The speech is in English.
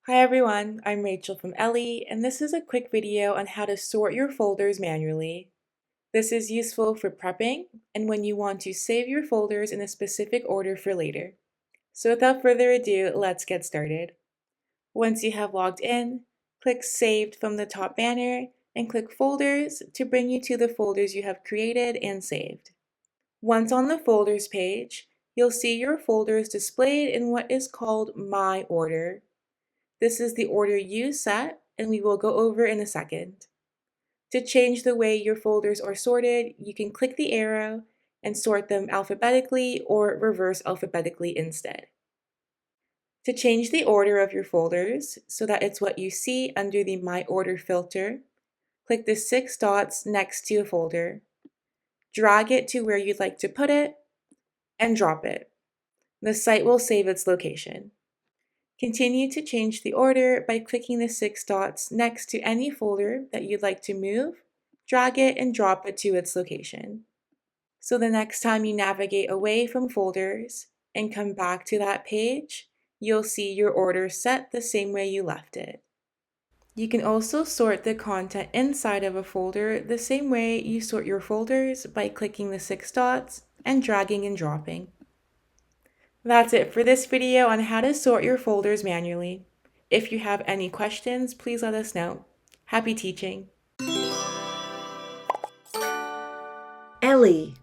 Hi everyone, I'm Rachel from Ellii, and this is a quick video on how to sort your folders manually. This is useful for prepping and when you want to save your folders in a specific order for later. So without further ado, let's get started. Once you have logged in, click Saved from the top banner and click Folders to bring you to the folders you have created and saved. Once on the Folders page, you'll see your folders displayed in what is called My Order. This is the order you set, and we will go over in a second. To change the way your folders are sorted, you can click the arrow and sort them alphabetically or reverse alphabetically instead. To change the order of your folders so that it's what you see under the My Order filter, click the 6 dots next to a folder, drag it to where you'd like to put it, and drop it. The site will save its location. Continue to change the order by clicking the 6 dots next to any folder that you'd like to move, drag it, and drop it to its location. So the next time you navigate away from folders and come back to that page, you'll see your order set the same way you left it. You can also sort the content inside of a folder the same way you sort your folders by clicking the 6 dots and dragging and dropping. That's it for this video on how to sort your folders manually. If you have any questions, please let us know. Happy teaching! Ellii.